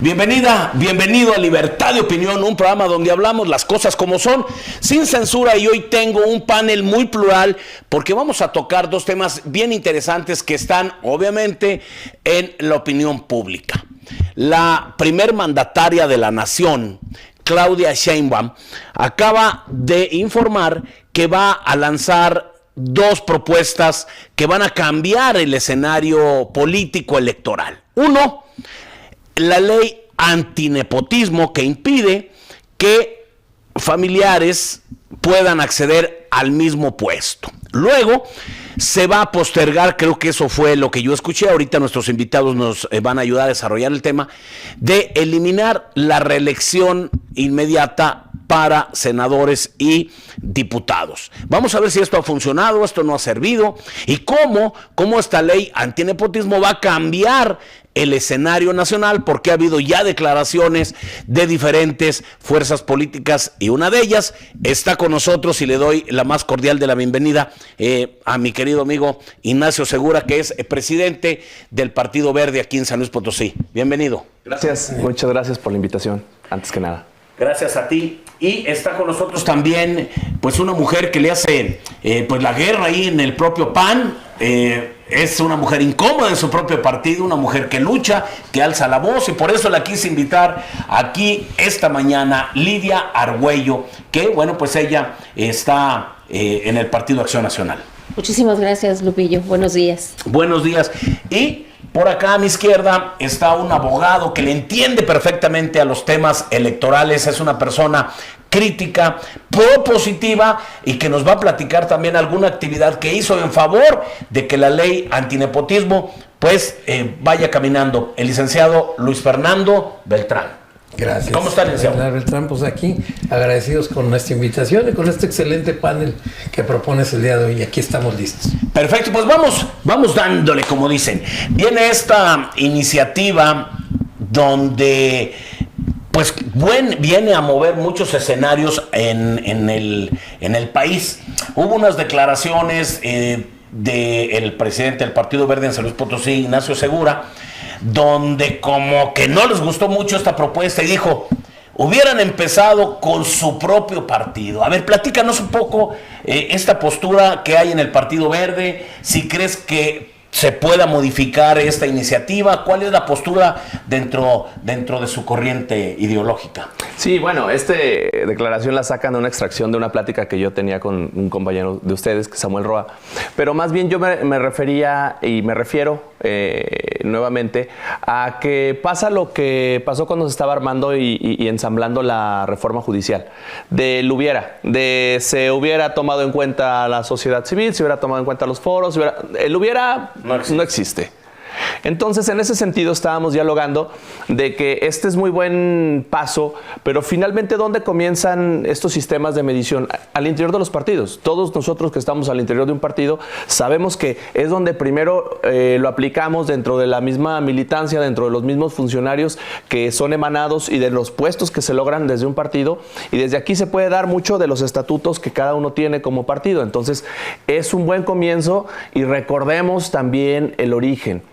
Bienvenida, bienvenido a Libertad de Opinión, un programa donde hablamos las cosas como son, sin censura, y hoy tengo un panel muy plural porque vamos a tocar dos temas bien interesantes que están obviamente en la opinión pública. La primer mandataria de la nación, Claudia Sheinbaum, acaba de informar que va a lanzar dos propuestas que van a cambiar el escenario político electoral. Uno, la ley antinepotismo, que impide que familiares puedan acceder al mismo puesto. Luego se va a postergar, creo que eso fue lo que yo escuché, ahorita nuestros invitados nos van a ayudar a desarrollar el tema, de eliminar la reelección inmediata para senadores y diputados. Vamos a ver si esto ha funcionado, esto no ha servido, y cómo esta ley antinepotismo va a cambiar el escenario nacional, porque ha habido ya declaraciones de diferentes fuerzas políticas, y una de ellas está con nosotros, y le doy la más cordial de la bienvenida a mi querido amigo Ignacio Segura, que es presidente del Partido Verde aquí en San Luis Potosí. Bienvenido. Gracias, muchas gracias por la invitación, antes que nada. Gracias a ti. Y está con nosotros también pues una mujer que le hace pues la guerra ahí en el propio PAN. Es una mujer incómoda en su propio partido, una mujer que lucha, que alza la voz, y por eso la quise invitar aquí esta mañana, Lidia Argüello, que bueno, pues ella está en el Partido Acción Nacional. Muchísimas gracias, Lupillo. Buenos días. Buenos días. Y por acá a mi izquierda está un abogado que le entiende perfectamente a los temas electorales, es una persona crítica, propositiva, y que nos va a platicar también alguna actividad que hizo en favor de que la ley antinepotismo pues vaya caminando. El licenciado Luis Fernando Beltrán. Gracias. ¿Cómo está, licenciado? Beltrán, pues aquí agradecidos con esta invitación y con este excelente panel que propones el día de hoy. Aquí estamos listos. Perfecto, pues vamos dándole, como dicen. Viene esta iniciativa donde pues viene a mover muchos escenarios en el país. Hubo unas declaraciones del presidente del Partido Verde en San Luis Potosí, Ignacio Segura, donde como que no les gustó mucho esta propuesta y dijo: hubieran empezado con su propio partido. A ver, platícanos un poco esta postura que hay en el Partido Verde, si crees que se pueda modificar esta iniciativa, ¿cuál es la postura dentro de su corriente ideológica? Sí, bueno, esta declaración la sacan de una extracción de una plática que yo tenía con un compañero de ustedes, que es Samuel Roa, pero más bien yo me refería y me refiero nuevamente a que pasa lo que pasó cuando se estaba armando y ensamblando la reforma judicial, de se hubiera tomado en cuenta la sociedad civil, se hubiera tomado en cuenta los foros, el hubiera no existe. Entonces, en ese sentido, estábamos dialogando de que este es muy buen paso, pero finalmente, ¿dónde comienzan estos sistemas de medición? Al interior de los partidos. Todos nosotros que estamos al interior de un partido sabemos que es donde primero lo aplicamos dentro de la misma militancia, dentro de los mismos funcionarios que son emanados y de los puestos que se logran desde un partido, y desde aquí se puede dar mucho de los estatutos que cada uno tiene como partido. Entonces, es un buen comienzo, y recordemos también el origen.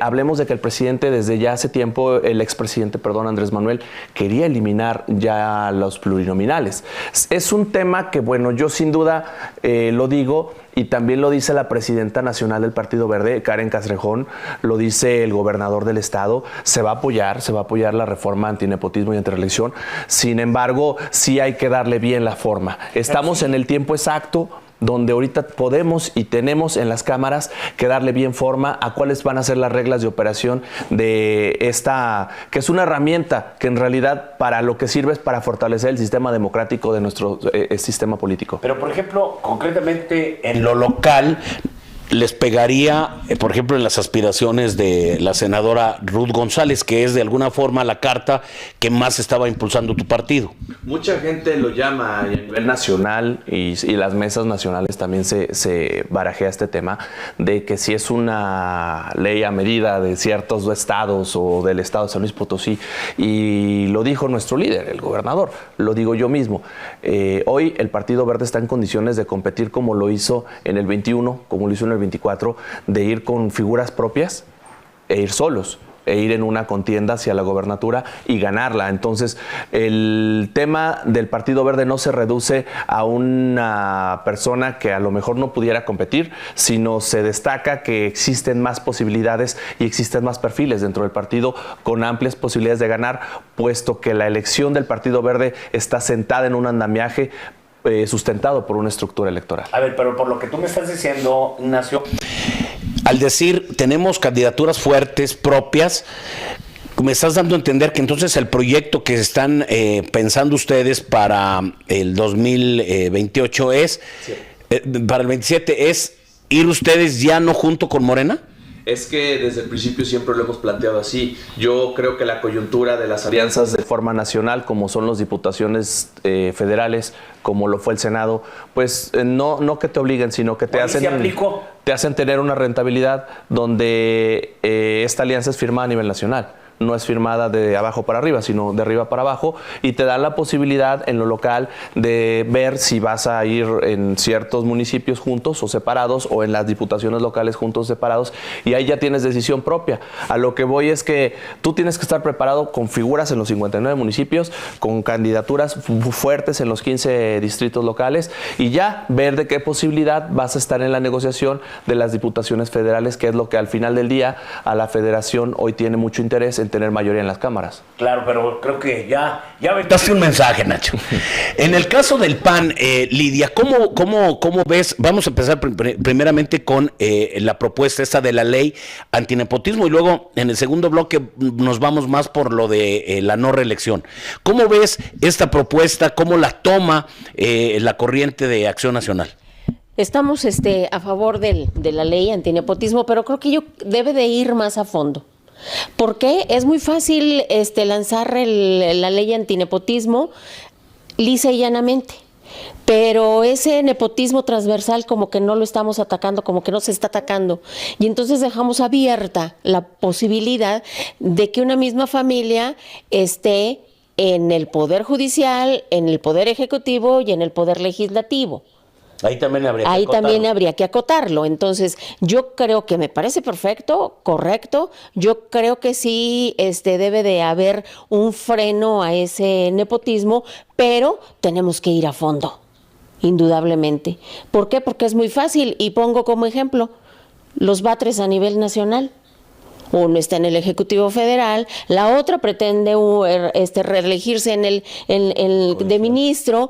Hablemos de que el presidente desde ya hace tiempo, el expresidente, Andrés Manuel, quería eliminar ya los plurinominales. Es un tema que, bueno, yo sin duda lo digo, y también lo dice la presidenta nacional del Partido Verde, Karen Castrejón, lo dice el gobernador del estado, se va a apoyar la reforma antinepotismo y antireelección. Sin embargo, sí hay que darle bien la forma. Estamos en el tiempo exacto donde ahorita podemos y tenemos en las cámaras que darle bien forma a cuáles van a ser las reglas de operación de esta, que es una herramienta que en realidad para lo que sirve es para fortalecer el sistema democrático de nuestro sistema político. Pero, por ejemplo, concretamente en lo local, les pegaría, por ejemplo, en las aspiraciones de la senadora Ruth González, que es de alguna forma la carta que más estaba impulsando tu partido. Mucha gente lo llama a nivel nacional, y las mesas nacionales también se barajea este tema de que si es una ley a medida de ciertos estados o del estado de San Luis Potosí, y lo dijo nuestro líder, el gobernador, lo digo yo mismo. Hoy el Partido Verde está en condiciones de competir como lo hizo en el 21, como lo hizo en el 24, de ir con figuras propias e ir solos. ir en una contienda hacia la gobernatura y ganarla. Entonces, el tema del Partido Verde no se reduce a una persona que a lo mejor no pudiera competir, sino se destaca que existen más posibilidades y existen más perfiles dentro del partido con amplias posibilidades de ganar, puesto que la elección del Partido Verde está sentada en un andamiaje sustentado por una estructura electoral. A ver, pero por lo que tú me estás diciendo, Ignacio, al decir tenemos candidaturas fuertes, propias, me estás dando a entender que entonces el proyecto que están pensando ustedes para el 2028 es, sí, para el 27, es ir ustedes ya no junto con Morena. Es que desde el principio siempre lo hemos planteado así. Yo creo que la coyuntura de las alianzas de forma nacional, como son las diputaciones federales, como lo fue el Senado, pues no que te obliguen, sino que te hacen tener una rentabilidad donde esta alianza es firmada a nivel nacional. No es firmada de abajo para arriba, sino de arriba para abajo, y te dan la posibilidad en lo local de ver si vas a ir en ciertos municipios juntos o separados, o en las diputaciones locales juntos o separados, y ahí ya tienes decisión propia. A lo que voy es que tú tienes que estar preparado con figuras en los 59 municipios, con candidaturas fuertes en los 15 distritos locales, y ya ver de qué posibilidad vas a estar en la negociación de las diputaciones federales, que es lo que al final del día a la federación hoy tiene mucho interés en tener mayoría en las cámaras. Claro, pero creo que ya aventaste un mensaje, Nacho. En el caso del PAN, Lidia, ¿cómo ves? Vamos a empezar primeramente con la propuesta esta de la ley antinepotismo, y luego en el segundo bloque nos vamos más por lo de la no reelección. ¿Cómo ves esta propuesta? ¿Cómo la toma la corriente de Acción Nacional? Estamos a favor de la ley antinepotismo, pero creo que debe de ir más a fondo. ¿Por qué? Es muy fácil lanzar la ley antinepotismo lisa y llanamente, pero ese nepotismo transversal como que no lo estamos atacando, como que no se está atacando, y entonces dejamos abierta la posibilidad de que una misma familia esté en el Poder Judicial, en el Poder Ejecutivo y en el Poder Legislativo. Ahí también habría que acotarlo. Entonces, yo creo que me parece perfecto, correcto. Yo creo que sí debe de haber un freno a ese nepotismo, pero tenemos que ir a fondo, indudablemente. ¿Por qué? Porque es muy fácil, y pongo como ejemplo los batres a nivel nacional. Uno está en el Ejecutivo Federal, la otra pretende reelegirse de ministro,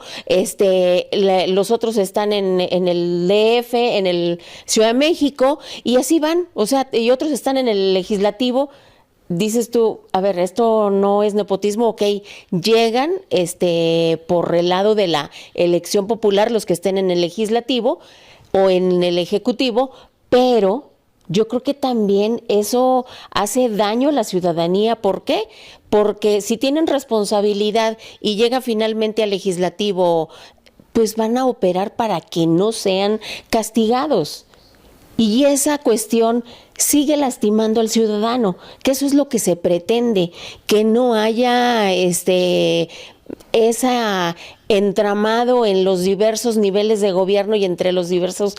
los otros están en el DF, en el Ciudad de México, y así van, y otros están en el Legislativo. Dices tú, a ver, esto no es nepotismo, ok, llegan por el lado de la elección popular los que estén en el Legislativo o en el Ejecutivo, pero yo creo que también eso hace daño a la ciudadanía. ¿Por qué? Porque si tienen responsabilidad y llega finalmente al legislativo, pues van a operar para que no sean castigados. Y esa cuestión sigue lastimando al ciudadano, que eso es lo que se pretende, que no haya esa entramado en los diversos niveles de gobierno y entre los diversos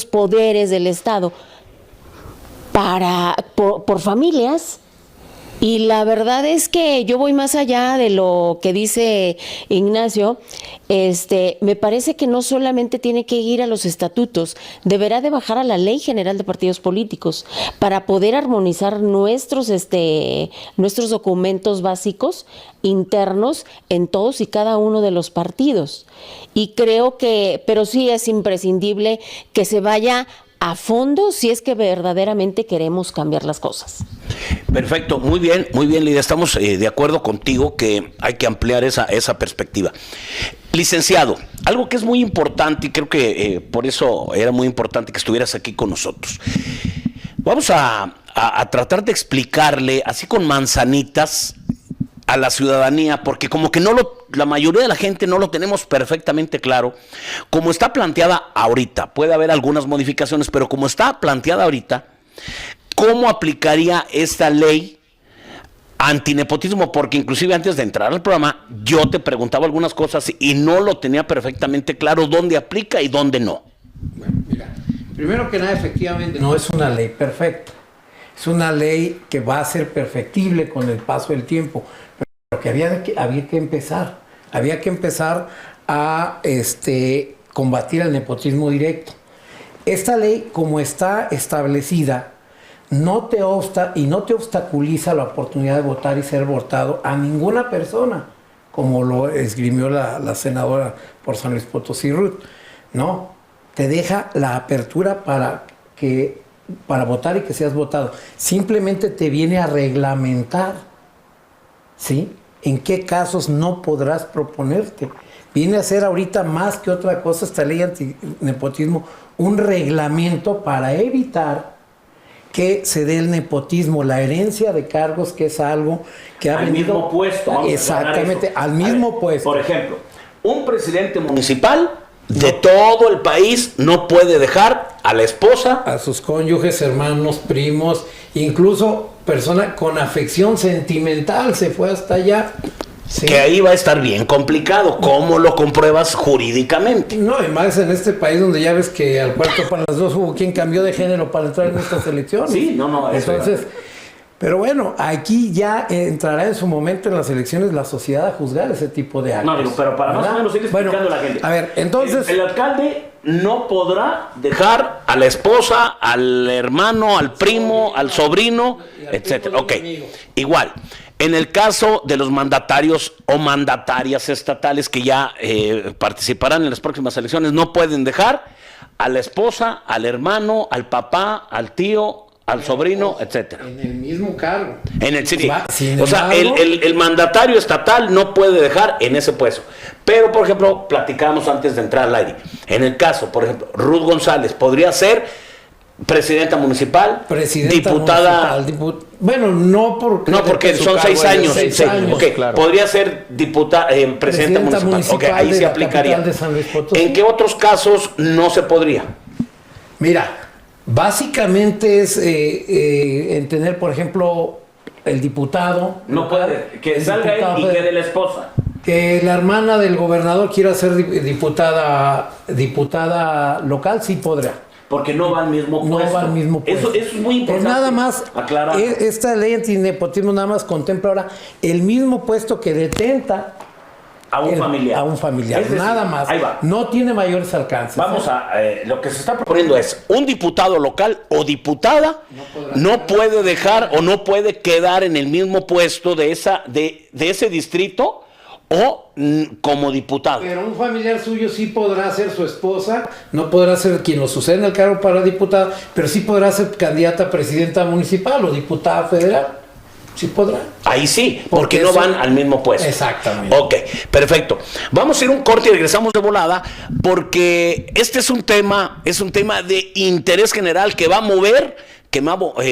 poderes del Estado. Por familias, y la verdad es que yo voy más allá de lo que dice Ignacio. Me parece que no solamente tiene que ir a los estatutos, deberá de bajar a la Ley General de Partidos Políticos para poder armonizar nuestros documentos básicos internos en todos y cada uno de los partidos. Y creo que, pero sí es imprescindible que se vaya a fondo si es que verdaderamente queremos cambiar las cosas. Perfecto, muy bien, Lidia, estamos de acuerdo contigo que hay que ampliar esa perspectiva. Licenciado, algo que es muy importante, y creo que por eso era muy importante que estuvieras aquí con nosotros. Vamos a tratar de explicarle, así con manzanitas, a la ciudadanía, porque como que la mayoría de la gente no lo tenemos perfectamente claro, como está planteada ahorita. Puede haber algunas modificaciones, pero como está planteada ahorita, ¿cómo aplicaría esta ley antinepotismo? Porque inclusive antes de entrar al programa, yo te preguntaba algunas cosas y no lo tenía perfectamente claro dónde aplica y dónde no. Bueno, mira, primero que nada, efectivamente, no es una ley perfecta. es una ley que va a ser perfectible con el paso del tiempo, pero que había que empezar a combatir el nepotismo directo. Esta ley, como está establecida, no te obstaculiza la oportunidad de votar y ser votado a ninguna persona, como lo esgrimió la senadora por San Luis Potosí, Ruth. No, te deja la apertura para votar y que seas votado. Simplemente te viene a reglamentar, ¿sí?, en qué casos no podrás proponerte. Viene a ser ahorita más que otra cosa esta ley antinepotismo un reglamento para evitar que se dé el nepotismo, la herencia de cargos, que es algo que ha al venido... mismo puesto. Exactamente, al mismo puesto. Por ejemplo, un presidente municipal de todo el país no puede dejar a la esposa, A sus cónyuges, hermanos, primos, incluso persona con afección sentimental se fue hasta allá. Sí. que ahí va a estar bien complicado. ¿Cómo lo compruebas jurídicamente? No, y más en este país donde ya ves que al cuarto para las dos hubo quien cambió de género para entrar en estas elecciones. Sí, no, eso entonces, pero bueno, aquí ya entrará en su momento en las elecciones la sociedad a juzgar ese tipo de actos. No, digo, pero para más o menos ir explicando a la gente. A ver, entonces... El alcalde no podrá dejar a la esposa, al hermano, al primo, al sobrino, etcétera. Ok, igual. En el caso de los mandatarios o mandatarias estatales que ya participarán en las próximas elecciones, no pueden dejar a la esposa, al hermano, al papá, al tío, al sobrino, etcétera. En el mismo cargo. En el sí. Sin O sea, embargo, el mandatario estatal no puede dejar en ese puesto. Pero, por ejemplo, platicábamos antes de entrar al aire. En el caso, por ejemplo, Ruth González podría ser presidenta municipal, diputada. Municipal, bueno, no porque son 6 años. 6 años. Okay. Claro. Podría ser diputada, presidenta municipal. Ok, ahí se aplicaría. De San Luis Potosí. ¿En qué otros casos no se podría? Mira, básicamente es en tener, por ejemplo, el diputado. No puede, que el salga él y diputado, quede la esposa. Que la hermana del gobernador quiera ser diputada local, sí podrá. Porque no va al mismo puesto. No va al mismo puesto. Eso es muy importante. Nada más, aclarar. esta ley antinepotismo nada más contempla ahora el mismo puesto que detenta a un familiar. A un familiar, Es decir, nada más. Ahí va. No tiene mayores alcances. Vamos a, lo que se está proponiendo es, un diputado local o diputada no puede dejar o no puede quedar en el mismo puesto de ese distrito o como diputado. Pero un familiar suyo sí podrá ser su esposa, no podrá ser quien lo sucede en el cargo para diputada, pero sí podrá ser candidata a presidenta municipal o diputada federal. Sí podrá. Ahí sí, porque no van al mismo puesto. Exactamente. Ok, perfecto. Vamos a ir un corte y regresamos de volada, porque este es un tema de interés general que va a mover,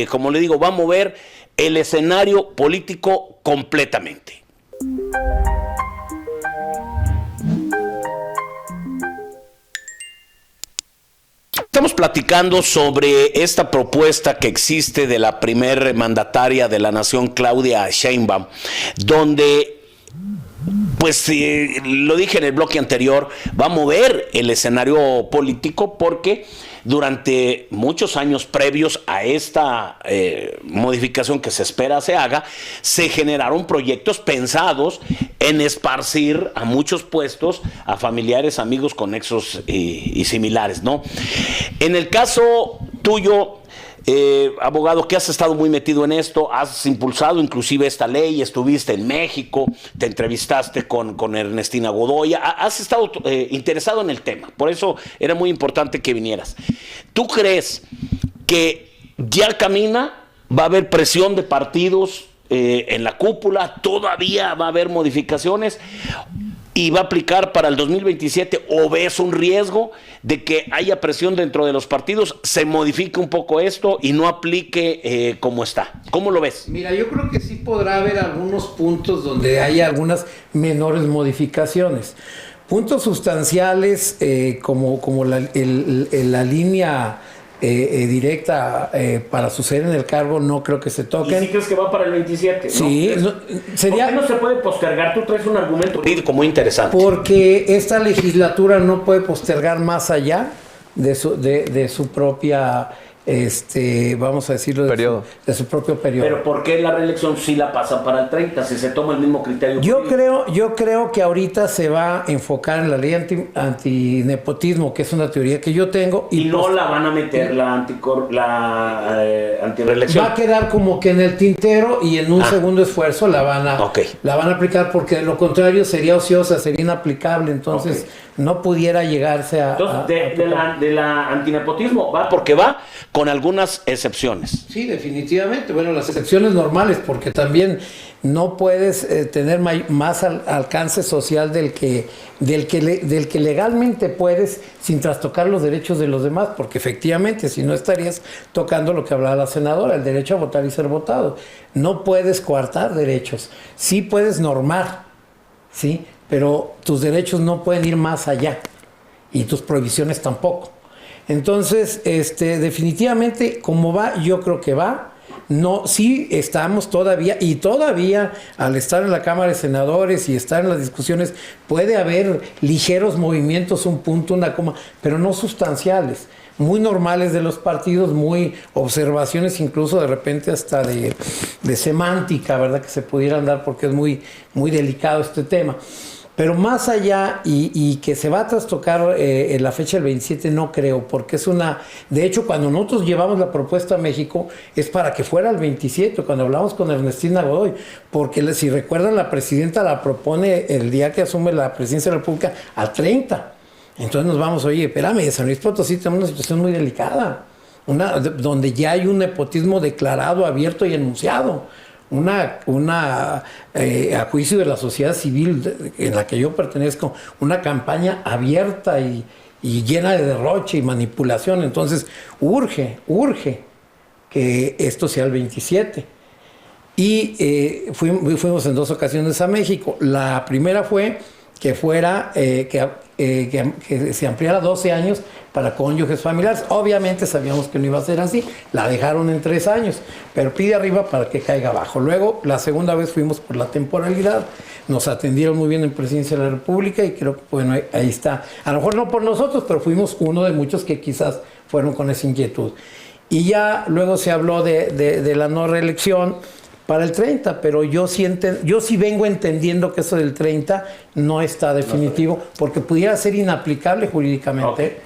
como le digo, va a mover el escenario político completamente. Estamos platicando sobre esta propuesta que existe de la primer mandataria de la nación, Claudia Sheinbaum, donde, pues lo dije en el bloque anterior, va a mover el escenario político porque durante muchos años previos a esta modificación que se espera se haga, se generaron proyectos pensados en esparcir a muchos puestos a familiares, amigos con nexos y similares, ¿no? En el caso tuyo, abogado, que has estado muy metido en esto, has impulsado inclusive esta ley, estuviste en México, te entrevistaste con Ernestina Godoy, has estado interesado en el tema, por eso era muy importante que vinieras. ¿Tú crees que ya camina, va a haber presión de partidos en la cúpula, todavía va a haber modificaciones y va a aplicar para el 2027, o ves un riesgo de que haya presión dentro de los partidos, se modifique un poco esto y no aplique como está? ¿Cómo lo ves? Mira, yo creo que sí podrá haber algunos puntos donde haya algunas menores modificaciones. Puntos sustanciales como la línea directa para suceder en el cargo, no creo que se toquen. ¿Y si crees que va para el 27? ¿No? Sí, sería... ¿Por qué no se puede postergar? Tú traes un argumento jurídico muy interesante. Porque esta legislatura no puede postergar más allá de su propia vamos a decirlo, de su propio periodo. Pero ¿por qué la reelección sí la pasan para el 30 si se toma el mismo criterio? Yo creo que ahorita se va a enfocar en la ley antinepotismo, que es una teoría que yo tengo. Y no la van a meter la antireelección. Va a quedar como que en el tintero y en un segundo esfuerzo la van a aplicar, porque de lo contrario sería ociosa, sería inaplicable, entonces no pudiera llegarse a... Entonces, de la antinepotismo va porque va con algunas excepciones. Sí, definitivamente. Bueno, las excepciones normales, porque también no puedes tener más alcance social del que legalmente puedes, sin trastocar los derechos de los demás, porque efectivamente, si no estarías tocando lo que hablaba la senadora, el derecho a votar y ser votado. No puedes coartar derechos, sí puedes normar, ¿sí? Pero tus derechos no pueden ir más allá y tus prohibiciones tampoco. Entonces, definitivamente, como va, yo creo que va. No, sí estamos todavía al estar en la Cámara de Senadores y estar en las discusiones, puede haber ligeros movimientos, un punto, una coma, pero no sustanciales, muy normales de los partidos, muy observaciones incluso de repente hasta de semántica, ¿verdad? Que se pudieran dar porque es muy, muy delicado este tema. Pero más allá, y que se va a trastocar en la fecha del 27, no creo, porque es una... De hecho, cuando nosotros llevamos la propuesta a México, es para que fuera el 27, cuando hablamos con Ernestina Godoy, porque si recuerdan, la presidenta la propone el día que asume la presidencia de la República al 30. Entonces nos vamos, oye, espérame, San Luis Potosí tenemos una situación muy delicada, donde ya hay un nepotismo declarado, abierto y enunciado. A juicio de la sociedad civil en la que yo pertenezco, una campaña abierta y llena de derroche y manipulación. Entonces urge que esto sea el 27. Y fuimos en 2 ocasiones a México. La primera fue que fuera que se ampliara 12 años para cónyuges familiares. Obviamente sabíamos que no iba a ser así, la dejaron en 3 años, pero pide arriba para que caiga abajo. Luego, la segunda vez fuimos por la temporalidad, nos atendieron muy bien en Presidencia de la República y creo que, bueno, ahí está. A lo mejor no por nosotros, pero fuimos uno de muchos que quizás fueron con esa inquietud. Y ya luego se habló de la no reelección para el 30, pero yo sí vengo entendiendo que eso del 30 no está definitivo, porque pudiera ser inaplicable jurídicamente. Okay.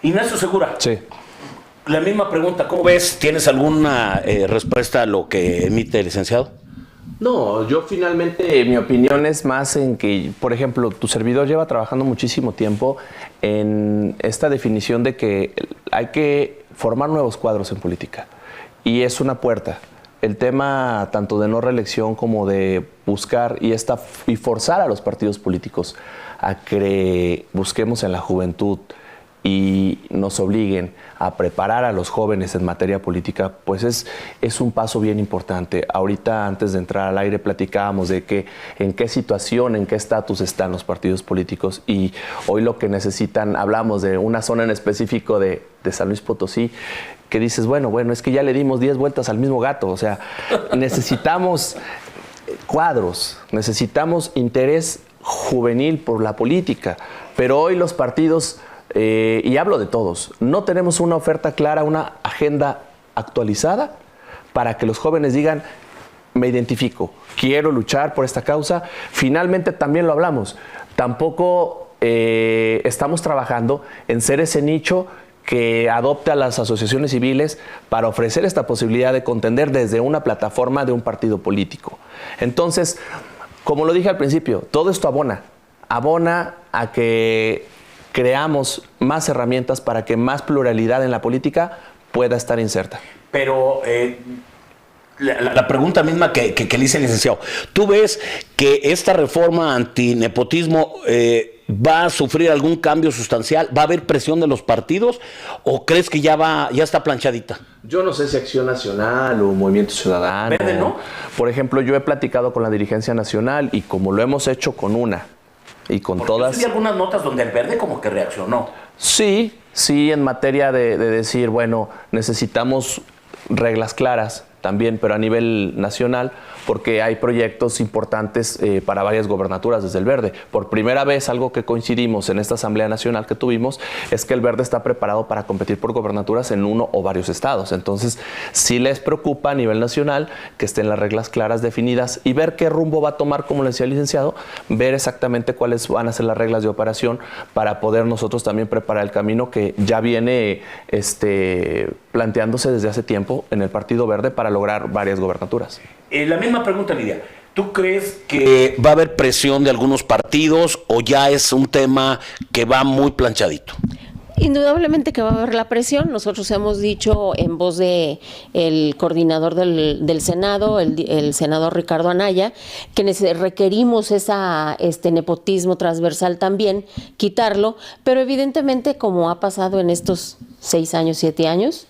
Ignacio Segura. Sí. La misma pregunta, ¿cómo ves? ¿Tienes alguna respuesta a lo que emite el licenciado? No, yo finalmente mi opinión es más en que, por ejemplo, tu servidor lleva trabajando muchísimo tiempo en esta definición de que hay que formar nuevos cuadros en política y es una puerta. El tema tanto de no reelección como de buscar y forzar a los partidos políticos a que busquemos en la juventud y nos obliguen a preparar a los jóvenes en materia política, pues es un paso bien importante. Ahorita, antes de entrar al aire, platicábamos de que en qué situación, en qué estatus están los partidos políticos, y hoy lo que necesitan, hablamos de una zona en específico de San Luis Potosí, que dices, bueno, es que ya le dimos 10 vueltas al mismo gato, o sea, necesitamos cuadros, necesitamos interés juvenil por la política, pero hoy los partidos, y hablo de todos, no tenemos una oferta clara, una agenda actualizada para que los jóvenes digan, me identifico, quiero luchar por esta causa. Finalmente también lo hablamos, tampoco estamos trabajando en ser ese nicho que adopte a las asociaciones civiles para ofrecer esta posibilidad de contender desde una plataforma de un partido político. Entonces, como lo dije al principio, todo esto abona a que creamos más herramientas para que más pluralidad en la política pueda estar inserta. Pero la pregunta misma que le hice al licenciado, ¿tú ves que esta reforma antinepotismo va a sufrir algún cambio sustancial? ¿Va a haber presión de los partidos o crees que ya está planchadita? Yo no sé si Acción Nacional o Movimiento Ciudadano. Verde, ¿no? Por ejemplo, yo he platicado con la dirigencia nacional y como lo hemos hecho con una y con porque todas. Hay algunas notas donde el Verde como que reaccionó. Sí, en materia de decir, bueno, necesitamos reglas claras también, pero a nivel nacional, porque hay proyectos importantes para varias gobernaturas desde el Verde. Por primera vez, algo que coincidimos en esta Asamblea Nacional que tuvimos es que el Verde está preparado para competir por gobernaturas en uno o varios estados. Entonces, sí les preocupa a nivel nacional que estén las reglas claras definidas y ver qué rumbo va a tomar, como le decía el licenciado, ver exactamente cuáles van a ser las reglas de operación para poder nosotros también preparar el camino que ya viene planteándose desde hace tiempo en el Partido Verde para lograr varias gobernaturas. La misma pregunta, Lidia. ¿Tú crees que va a haber presión de algunos partidos o ya es un tema que va muy planchadito? Indudablemente que va a haber la presión. Nosotros hemos dicho en voz de el coordinador del Senado, el senador Ricardo Anaya, que requerimos este nepotismo transversal también, quitarlo, pero evidentemente, como ha pasado en estos 6 años, 7 años,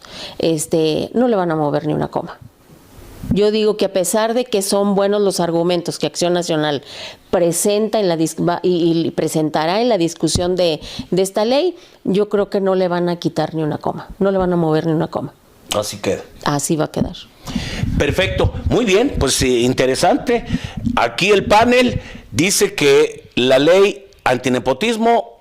no le van a mover ni una coma. Yo digo que a pesar de que son buenos los argumentos que Acción Nacional presenta y presentará en la discusión de esta ley, yo creo que no le van a quitar ni una coma, no le van a mover ni una coma. Así queda. Así va a quedar. Perfecto, muy bien, pues interesante. Aquí el panel dice que la ley antinepotismo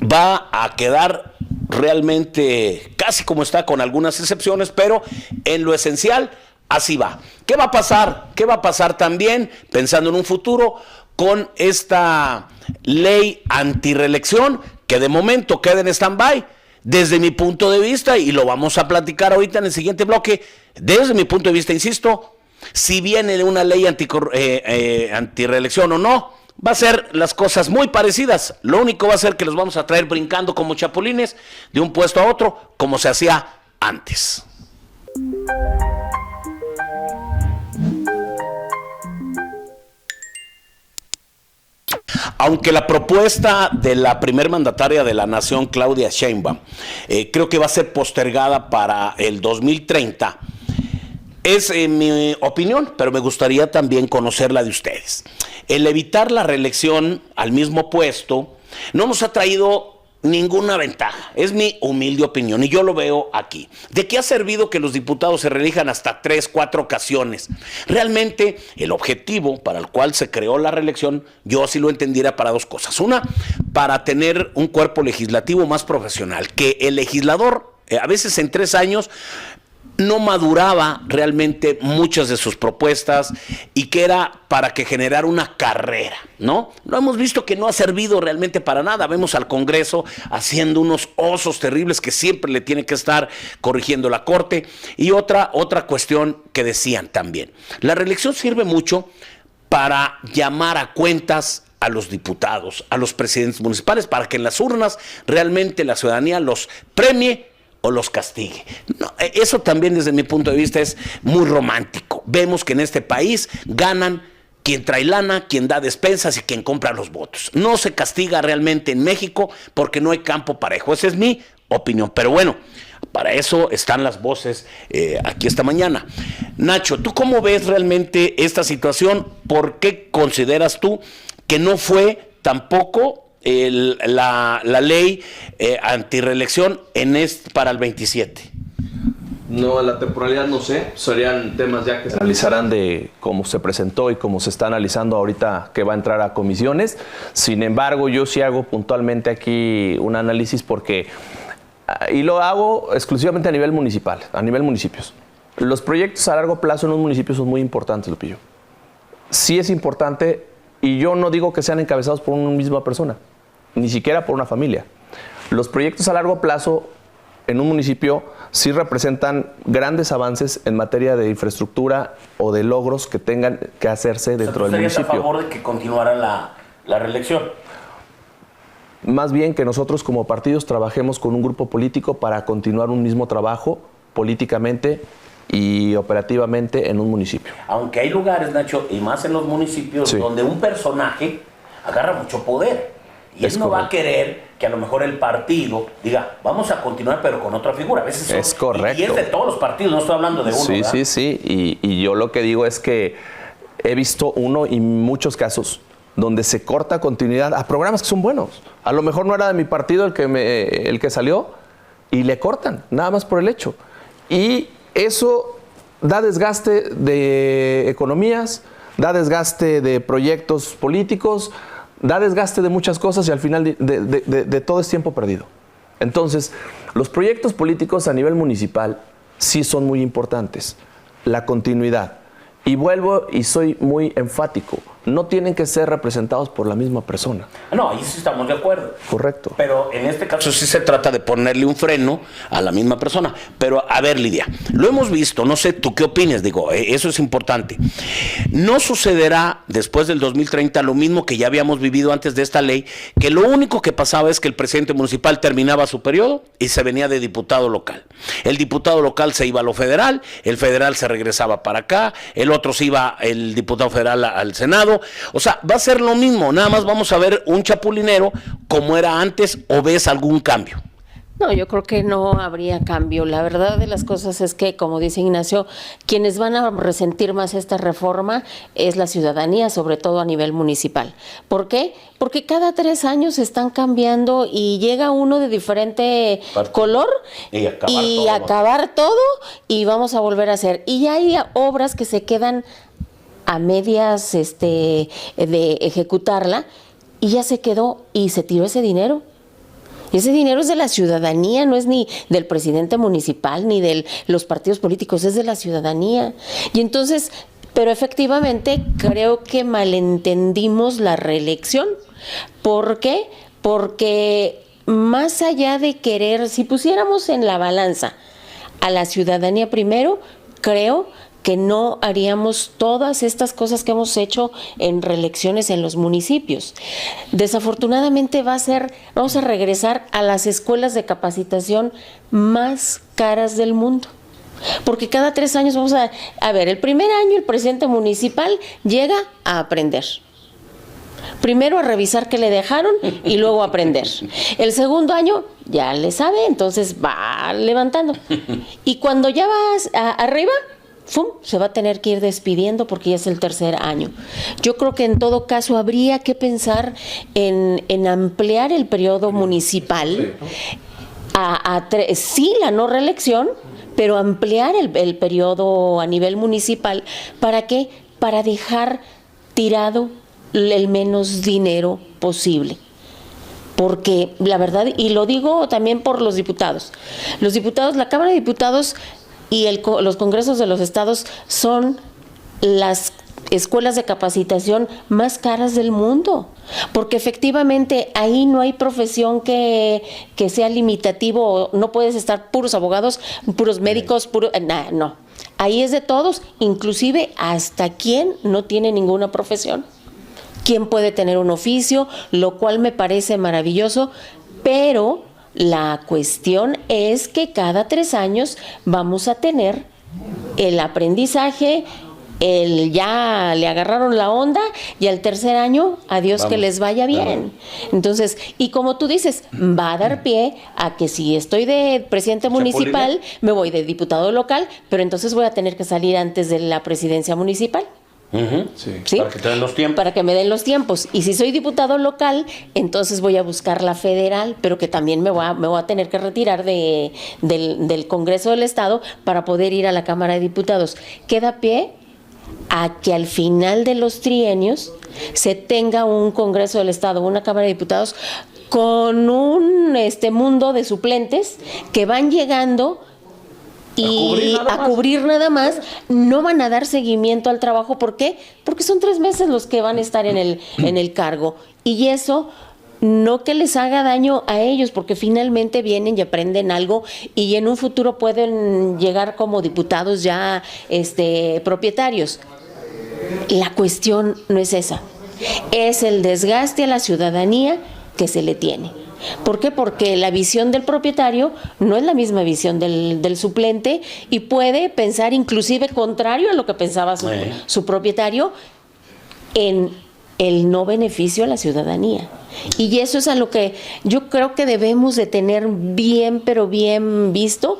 va a quedar realmente casi como está, con algunas excepciones, pero en lo esencial así va. ¿Qué va a pasar? ¿Qué va a pasar también, pensando en un futuro, con esta ley antirreelección que de momento queda en stand-by? Desde mi punto de vista, y lo vamos a platicar ahorita en el siguiente bloque, desde mi punto de vista, insisto, si viene una ley antirreelección o no, va a ser las cosas muy parecidas. Lo único va a ser que los vamos a traer brincando como chapulines de un puesto a otro, como se hacía antes. Aunque la propuesta de la primer mandataria de la nación, Claudia Sheinbaum, creo que va a ser postergada para el 2030, es mi opinión, pero me gustaría también conocer la de ustedes. El evitar la reelección al mismo puesto no nos ha traído ninguna ventaja, es mi humilde opinión y yo lo veo aquí. ¿De qué ha servido que los diputados se reelijan hasta 3, 4 ocasiones? Realmente el objetivo para el cual se creó la reelección, yo así lo entendiera para 2 cosas. Una, para tener un cuerpo legislativo más profesional, que el legislador a veces en 3 años no maduraba realmente muchas de sus propuestas y que era para que generara una carrera, ¿no? Lo hemos visto que no ha servido realmente para nada. Vemos al Congreso haciendo unos osos terribles que siempre le tiene que estar corrigiendo la Corte. Y otra cuestión que decían también, la reelección sirve mucho para llamar a cuentas a los diputados, a los presidentes municipales, para que en las urnas realmente la ciudadanía los premie o los castigue. No, eso también desde mi punto de vista es muy romántico. Vemos que en este país ganan quien trae lana, quien da despensas y quien compra los votos. No se castiga realmente en México porque no hay campo parejo. Esa es mi opinión. Pero bueno, para eso están las voces aquí esta mañana. Nacho, ¿tú cómo ves realmente esta situación? ¿Por qué consideras tú que no fue tampoco la ley antirreelección para el 27? No, la temporalidad no sé, serían temas ya que se analizarán de cómo se presentó y cómo se está analizando ahorita que va a entrar a comisiones. Sin embargo, yo sí hago puntualmente aquí un análisis porque, y lo hago exclusivamente a nivel municipal, a nivel municipios. Los proyectos a largo plazo en un municipio son muy importantes, Lupillo. Sí es importante, y yo no digo que sean encabezados por una misma persona, ni siquiera por una familia. Los proyectos a largo plazo en un municipio sí representan grandes avances en materia de infraestructura o de logros que tengan que hacerse dentro del municipio. ¿Estarías a favor de que continuara la reelección? Más bien que nosotros como partidos trabajemos con un grupo político para continuar un mismo trabajo políticamente y operativamente en un municipio. Aunque hay lugares, Nacho, y más en los municipios, sí, donde un personaje agarra mucho poder. Y él no va a querer que a lo mejor el partido diga, vamos a continuar, pero con otra figura. A veces es correcto. Y es de todos los partidos, no estoy hablando de uno. Sí, ¿verdad? Sí. Y yo lo que digo es que he visto uno y muchos casos donde se corta continuidad a programas que son buenos. A lo mejor no era de mi partido el que salió y le cortan, nada más por el hecho. Y eso da desgaste de economías, da desgaste de proyectos políticos, da desgaste de muchas cosas y al final de todo es tiempo perdido. Entonces, los proyectos políticos a nivel municipal sí son muy importantes. La continuidad. Y vuelvo y soy muy enfático. No tienen que ser representados por la misma persona. No, ahí sí estamos de acuerdo. Correcto. Pero en este caso sí se trata de ponerle un freno a la misma persona. Pero a ver, Lidia, lo hemos visto, no sé tú qué opinas, digo, eso es importante. No sucederá después del 2030 lo mismo que ya habíamos vivido antes de esta ley, que lo único que pasaba es que el presidente municipal terminaba su periodo y se venía de diputado local. El diputado local se iba a lo federal, el federal se regresaba para acá, el otro se iba, el diputado federal al Senado. O sea, va a ser lo mismo, nada más vamos a ver un chapulinero como era antes, o ves algún cambio. No, yo creo que no habría cambio. La verdad de las cosas es que, como dice Ignacio, quienes van a resentir más esta reforma es la ciudadanía, sobre todo a nivel municipal. ¿Por qué? Porque cada 3 años están cambiando y llega uno de diferente color y acabar todo y vamos a volver a hacer. Y ya hay obras que se quedan a medias de ejecutarla y ya se quedó y se tiró ese dinero. Y ese dinero es de la ciudadanía, no es ni del presidente municipal ni de los partidos políticos, es de la ciudadanía. Y entonces, pero efectivamente creo que malentendimos la reelección. ¿Por qué? Porque más allá de querer, si pusiéramos en la balanza a la ciudadanía primero, creo que no haríamos todas estas cosas que hemos hecho en reelecciones en los municipios. Desafortunadamente vamos a regresar a las escuelas de capacitación más caras del mundo. Porque cada 3 años vamos a ver, el primer año el presidente municipal llega a aprender. Primero a revisar qué le dejaron y luego a aprender. El segundo año ya le sabe, entonces va levantando. Y cuando ya vas arriba, ¡fum!, se va a tener que ir despidiendo porque ya es el 3er año. Yo creo que en todo caso habría que pensar en ampliar el periodo municipal sí, la no reelección, pero ampliar el periodo a nivel municipal. ¿Para qué? Para dejar tirado el menos dinero posible. Porque la verdad, y lo digo también por los diputados, la Cámara de Diputados y los congresos de los estados son las escuelas de capacitación más caras del mundo, porque efectivamente ahí no hay profesión que sea limitativo, no puedes estar puros abogados, puros médicos, no, ahí es de todos, inclusive hasta quien no tiene ninguna profesión, quien puede tener un oficio, lo cual me parece maravilloso, pero la cuestión es que cada 3 años vamos a tener el aprendizaje, ya le agarraron la onda y al 3er año, adiós, que les vaya bien. Entonces, y como tú dices, va a dar pie a que si estoy de presidente municipal, me voy de diputado local, pero entonces voy a tener que salir antes de la presidencia municipal. Sí. Para que te den los tiempos. Para que me den los tiempos. Y si soy diputado local, entonces voy a buscar la federal, pero que también me voy a tener que retirar del Congreso del Estado para poder ir a la Cámara de Diputados. Queda pie a que al final de los trienios se tenga un Congreso del Estado, una Cámara de Diputados con un mundo de suplentes que van llegando y a cubrir nada más, no van a dar seguimiento al trabajo. ¿Por qué? Porque son 3 meses los que van a estar en el cargo. Y eso no que les haga daño a ellos, porque finalmente vienen y aprenden algo y en un futuro pueden llegar como diputados ya propietarios. La cuestión no es esa. Es el desgaste a la ciudadanía que se le tiene. ¿Por qué? Porque la visión del propietario no es la misma visión del suplente y puede pensar inclusive contrario a lo que pensaba su propietario en el no beneficio a la ciudadanía. Y eso es a lo que yo creo que debemos de tener bien, pero bien visto,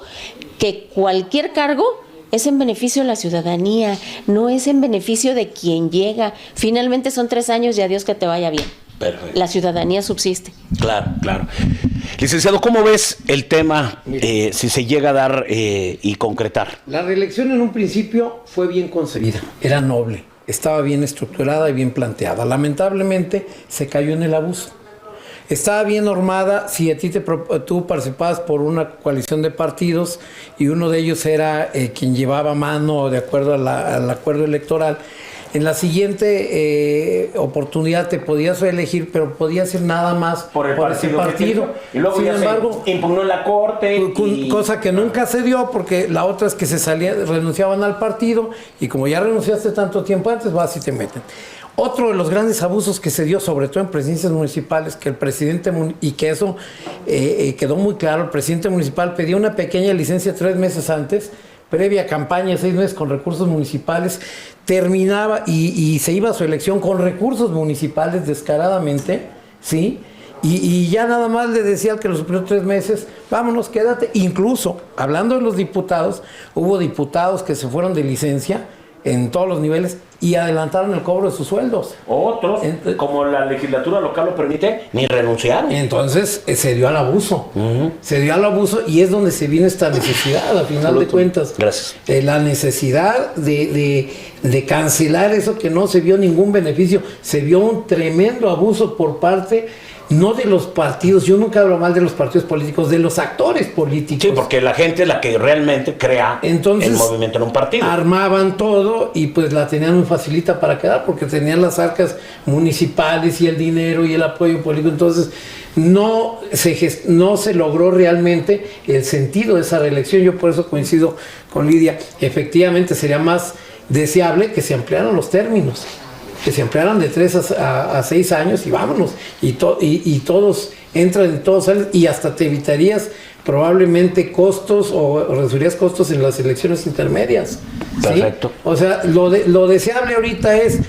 que cualquier cargo es en beneficio de la ciudadanía, no es en beneficio de quien llega. Finalmente son 3 años y adiós, que te vaya bien. Perfecto. La ciudadanía subsiste. Claro, claro. Licenciado, ¿cómo ves el tema si se llega a dar y concretar? La reelección en un principio fue bien concebida, era noble, estaba bien estructurada y bien planteada. Lamentablemente se cayó en el abuso. Estaba bien normada si tú participabas por una coalición de partidos y uno de ellos era quien llevaba mano de acuerdo al acuerdo electoral. En la siguiente oportunidad te podías reelegir, pero podías ir nada más por ese partido. Y luego sin ya embargo, se impugnó en la corte. Cosa que nunca se dio, porque la otra es que renunciaban al partido, y como ya renunciaste tanto tiempo antes, vas y te meten. Otro de los grandes abusos que se dio, sobre todo en presidencias municipales, que el presidente, y que eso quedó muy claro, el presidente municipal pedía una pequeña licencia 3 meses antes, previa campaña, 6 meses con recursos municipales, terminaba y se iba a su elección con recursos municipales descaradamente, ¿sí? Y ya nada más le decía al que los primeros 3 meses, vámonos, quédate. Incluso, hablando de los diputados, hubo diputados que se fueron de licencia en todos los niveles y adelantaron el cobro de sus sueldos. Otros, como la legislatura local lo permite, ni renunciaron. Entonces se dio al abuso. Se dio al abuso, y es donde se viene esta necesidad, a final de cuentas. Gracias. La necesidad de cancelar eso, que no se vio ningún beneficio. Se vio un tremendo abuso por parte, no de los partidos, yo nunca hablo mal de los partidos políticos, de los actores políticos. Sí, porque la gente es la que realmente crea el movimiento en un partido. Armaban todo y pues la tenían muy facilita para quedar, porque tenían las arcas municipales y el dinero y el apoyo político. Entonces no se logró realmente el sentido de esa reelección. Yo por eso coincido con Lidia. Efectivamente sería más deseable que se ampliaran los términos, que se ampliaran de 3 a 6 años y vámonos. Y todos entran y todos salen, y hasta te evitarías probablemente costos o reducirías costos en las elecciones intermedias. Perfecto. ¿Sí? O sea, lo deseable ahorita es,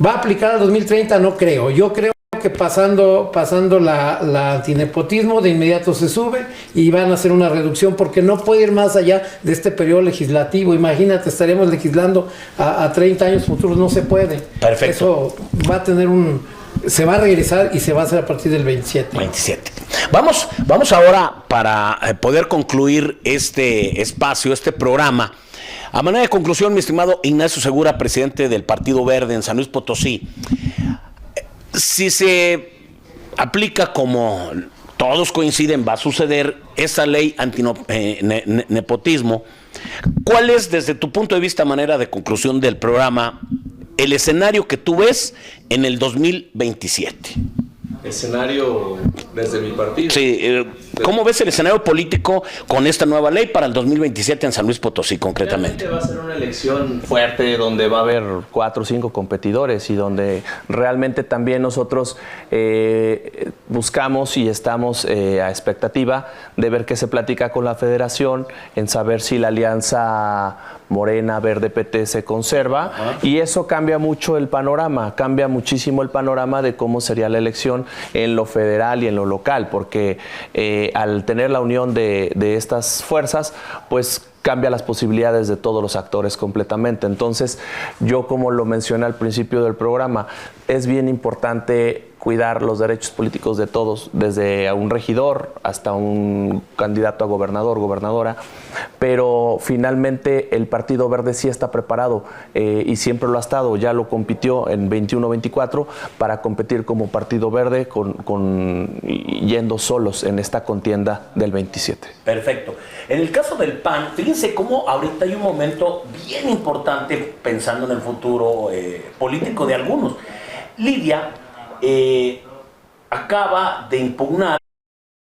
¿va a aplicar al 2030? No creo. Yo creo que pasando la antinepotismo, de inmediato se sube y van a hacer una reducción, porque no puede ir más allá de este periodo legislativo. Imagínate, estaremos legislando a 30 años futuros, no se puede. Perfecto. Eso va a tener se va a regresar y se va a hacer a partir del 27. Vamos ahora, para poder concluir este espacio, este programa. A manera de conclusión, mi estimado Ignacio Segura, presidente del Partido Verde en San Luis Potosí, si se aplica como todos coinciden va a suceder esa ley antinepotismo, ¿cuál es, desde tu punto de vista, manera de conclusión del programa, el escenario que tú ves en el 2027? Escenario desde mi partido. Sí, ¿cómo ves el escenario político con esta nueva ley para el 2027 en San Luis Potosí, concretamente? Realmente va a ser una elección fuerte, donde va a haber 4 o 5 competidores, y donde realmente también nosotros buscamos y estamos a expectativa de ver qué se platica con la federación, en saber si la alianza Morena, Verde, PT se conserva. Y eso cambia mucho el panorama, cambia muchísimo el panorama de cómo sería la elección en lo federal y en lo local, porque al tener la unión de estas fuerzas, pues cambia las posibilidades de todos los actores completamente. Entonces, yo, como lo mencioné al principio del programa, es bien importante cuidar los derechos políticos de todos, desde un regidor hasta un candidato a gobernador, gobernadora, pero finalmente el Partido Verde sí está preparado y siempre lo ha estado, ya lo compitió en 21-24 para competir como Partido Verde yendo solos en esta contienda del 27. Perfecto. En el caso del PAN, fíjense cómo ahorita hay un momento bien importante pensando en el futuro político de algunos. Lidia acaba de impugnar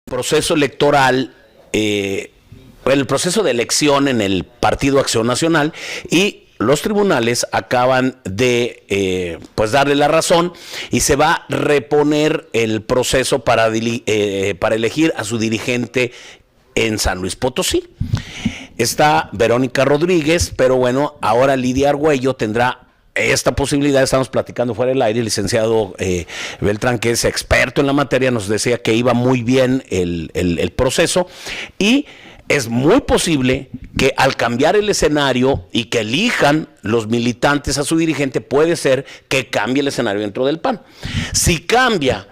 el proceso electoral, el proceso de elección en el Partido Acción Nacional, y los tribunales acaban de pues darle la razón, y se va a reponer el proceso para elegir a su dirigente en San Luis Potosí. Está Verónica Rodríguez, pero bueno, ahora Lidia Argüello tendrá esta posibilidad. Estamos platicando fuera del aire, el licenciado Beltrán, que es experto en la materia, nos decía que iba muy bien el proceso, y es muy posible que al cambiar el escenario y que elijan los militantes a su dirigente, puede ser que cambie el escenario dentro del PAN. Si cambia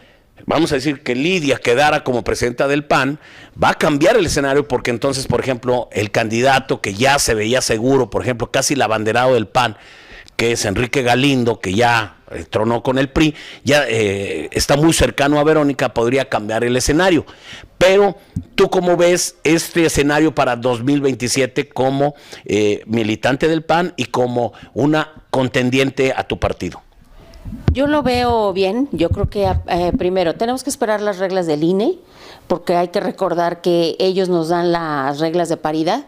vamos a decir que Lidia quedara como presidenta del PAN, va a cambiar el escenario porque entonces, por ejemplo, el candidato que ya se veía seguro, por ejemplo, casi el abanderado del PAN, que es Enrique Galindo, que ya tronó con el PRI, ya está muy cercano a Verónica, podría cambiar el escenario. Pero, ¿tú cómo ves este escenario para 2027 como militante del PAN y como una contendiente a tu partido? Yo lo veo bien. Yo creo que primero tenemos que esperar las reglas del INE, porque hay que recordar que ellos nos dan las reglas de paridad.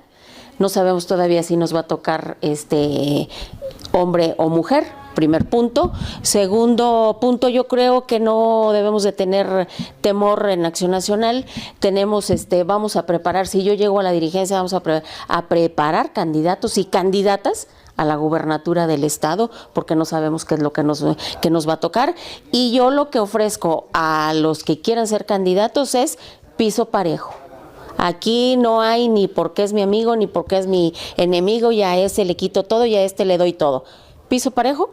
No sabemos todavía si nos va a tocar hombre o mujer, primer punto. Segundo punto, yo creo que no debemos de tener temor en Acción Nacional. Vamos a preparar, si yo llego a la dirigencia, vamos a preparar candidatos y candidatas a la gubernatura del estado, porque no sabemos qué es lo que nos va a tocar. Y yo lo que ofrezco a los que quieran ser candidatos es piso parejo. Aquí no hay ni porque es mi amigo, ni porque es mi enemigo, y a ese le quito todo y a este le doy todo. Piso parejo.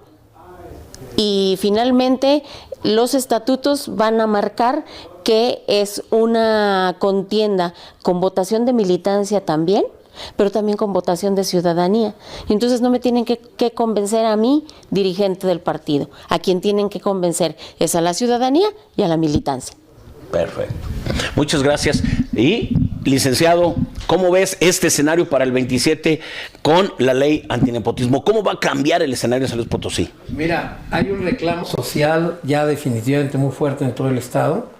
Y finalmente los estatutos van a marcar que es una contienda con votación de militancia también, pero también con votación de ciudadanía. Entonces no me tienen que convencer a mí, dirigente del partido. A quien tienen que convencer es a la ciudadanía y a la militancia. Perfecto. Muchas gracias. Y, licenciado, ¿cómo ves este escenario para el 27 con la ley antinepotismo? ¿Cómo va a cambiar el escenario de San Luis Potosí? Mira, hay un reclamo social ya definitivamente muy fuerte en todo el estado,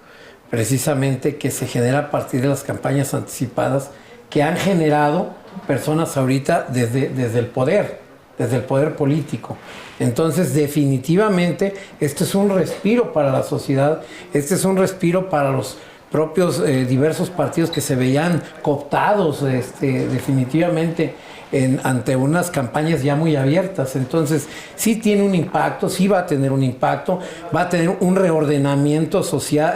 precisamente que se genera a partir de las campañas anticipadas que han generado personas ahorita desde el poder político. Entonces, definitivamente, este es un respiro para la sociedad, este es un respiro para los propios diversos partidos que se veían cooptados definitivamente ante unas campañas ya muy abiertas. Entonces, sí tiene un impacto, sí va a tener un impacto, va a tener un reordenamiento social,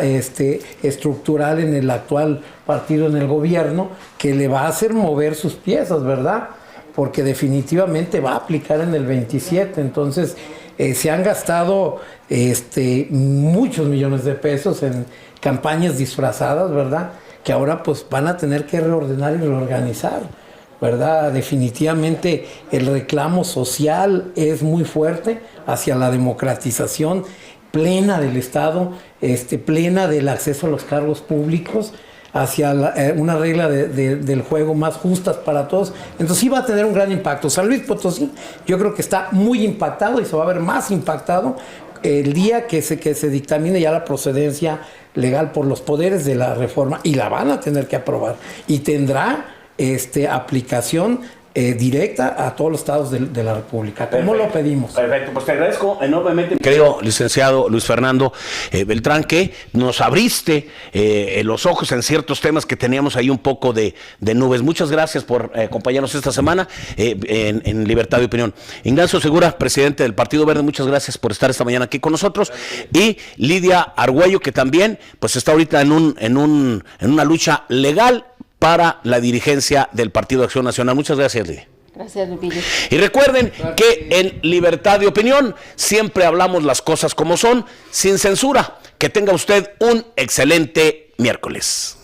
estructural en el actual partido en el gobierno, que le va a hacer mover sus piezas, ¿verdad? Porque definitivamente va a aplicar en el 27. Entonces, se han gastado muchos millones de pesos en campañas disfrazadas, ¿verdad? Que ahora pues van a tener que reordenar y reorganizar, ¿verdad? Definitivamente el reclamo social es muy fuerte hacia la democratización plena del Estado, plena del acceso a los cargos públicos, hacia una regla del juego más justas para todos. Entonces sí va a tener un gran impacto. San Luis Potosí yo creo que está muy impactado y se va a ver más impactado el día que se dictamine ya la procedencia legal por los poderes de la reforma, y la van a tener que aprobar y tendrá aplicación directa a todos los estados de la República, como lo pedimos. Perfecto, pues te agradezco enormemente, querido licenciado Luis Fernando Beltrán, que nos abriste los ojos en ciertos temas que teníamos ahí un poco de nubes. Muchas gracias por acompañarnos esta semana en Libertad de Opinión. Ignacio Segura, presidente del Partido Verde, muchas gracias por estar esta mañana aquí con nosotros. Y Lidia Argüello, que también pues está ahorita en una lucha legal para la dirigencia del Partido de Acción Nacional. Muchas gracias, Lidia. Gracias, Lupillo. Y recuerden que en Libertad de Opinión siempre hablamos las cosas como son, sin censura. Que tenga usted un excelente miércoles.